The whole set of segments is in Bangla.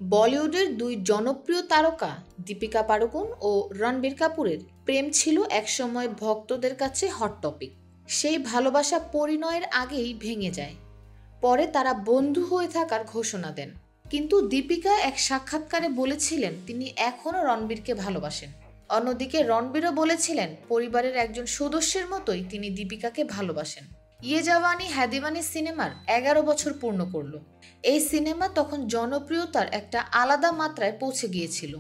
বলিউডের দুই জনপ্রিয় তারকা দীপিকা পাড়ুকোন ও রণবীর কাপুরের প্রেম ছিল একসময় ভক্তদের কাছে হট টপিক। সেই ভালোবাসা পরিণয়ের আগেই ভেঙে যায়। পরে তারা বন্ধু হয়ে থাকার ঘোষণা দেন। কিন্তু দীপিকা এক সাক্ষাৎকারে বলেছিলেন তিনি এখনও রণবীরকে ভালোবাসেন। অন্যদিকে রণবীরও বলেছিলেন পরিবারের একজন সদস্যের মতোই তিনি দীপিকাকে ভালোবাসেন। ইয়ে জাওয়ানি হ্যায় দিওয়ানি সিনেমার 11 বছর পূর্ণ করল। এই সিনেমা তখন জনপ্রিয়তার একটা আলাদা মাত্রায় পৌঁছে গিয়েছিল।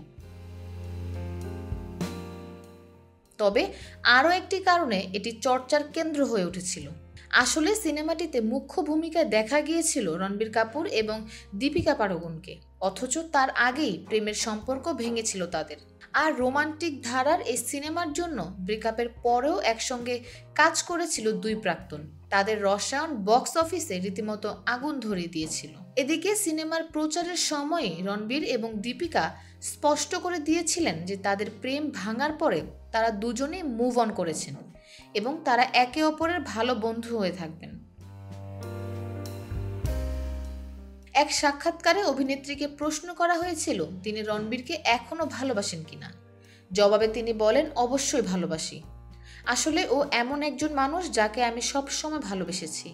তবে আরও একটি কারণে এটি চর্চার কেন্দ্র হয়ে উঠেছিল। আসলে সিনেমাটিতে মুখ্য ভূমিকায় দেখা গিয়েছিল রণবীর কাপুর এবং দীপিকা পাড়ুকোনকে, অথচ তার আগেই প্রেমের সম্পর্ক ভেঙেছিল তাদের। আর রোমান্টিক ধারার এই সিনেমার জন্য ব্রেকআপের পরেও একসঙ্গে কাজ করেছিল দুই প্রাক্তন। তাদের রসায়ন বক্স অফিসে রীতিমতো আগুন ধরিয়ে দিয়েছিল। এদিকে সিনেমার প্রচারের সময়ে রণবীর এবং দীপিকা স্পষ্ট করে দিয়েছিলেন যে তাদের প্রেম ভাঙার পরে তারা দুজনেই মুভ অন করেছেন এবং তারা একে অপরের ভালো বন্ধু হয়ে থাকবেন। এক সাক্ষাৎকারে অভিনেত্রীকে প্রশ্ন করা হয়েছিল তিনি রণবীরকে এখনও ভালোবাসেন কিনা। জবাবে তিনি বলেন, অবশ্যই ভালোবাসি। আসলে ও এমন একজন মানুষ যাকে আমি সবসময় ভালোবেসেছি,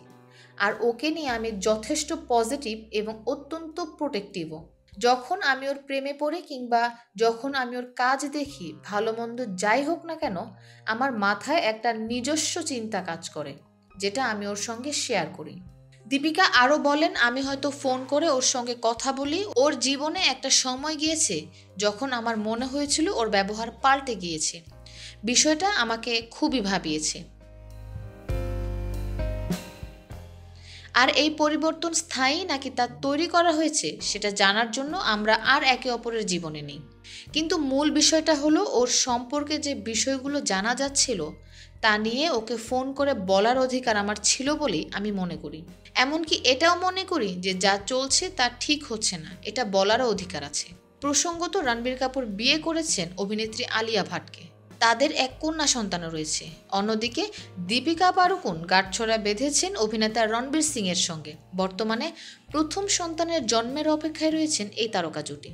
আর ওকে নিয়ে আমি যথেষ্ট পজিটিভ এবং অত্যন্ত প্রোটেক্টিভও। যখন আমি ওর প্রেমে পড়ি কিংবা যখন আমি ওর কাজ দেখি, ভালো মন্দ যাই হোক না কেন, আমার মাথায় একটা নিজস্ব চিন্তা কাজ করে যেটা আমি ওর সঙ্গে শেয়ার করি। দীপিকা আরও বলেন, আমি হয়তো ফোন করে ওর সঙ্গে কথা বলি। ওর জীবনে একটা সময় গিয়েছে যখন আমার মনে হয়েছিল ওর ব্যবহার পাল্টে গিয়েছে। বিষয়টা আমাকে খুবই ভাবিয়েছে। আর এই পরিবর্তন স্থায়ী নাকি তা তৈরি করা হয়েছে সেটা জানার জন্য আমরা আর একে অপরের জীবনে নেই। কিন্তু মূল বিষয়টা হলো ওর সম্পর্কে যে বিষয়গুলো জানা যাচ্ছিল তা নিয়ে ওকে ফোন করে বলার অধিকার আমার ছিল বলেই আমি মনে করি। এমনকি এটাও মনে করি যে যা চলছে তা ঠিক হচ্ছে না, এটা বলারও অধিকার আছে। প্রসঙ্গত রণবীর কাপুর বিয়ে করেছেন অভিনেত্রী আলিয়া ভাটকে। তাদের এক কন্যা সন্তানও রয়েছে। অন্যদিকে দীপিকা পাড়ুকোন গাঁটছড়া বেঁধেছেন অভিনেতা রণবীর সিং এর সঙ্গে। বর্তমানে প্রথম সন্তানের জন্মের অপেক্ষায় রয়েছেন এই তারকা জুটি।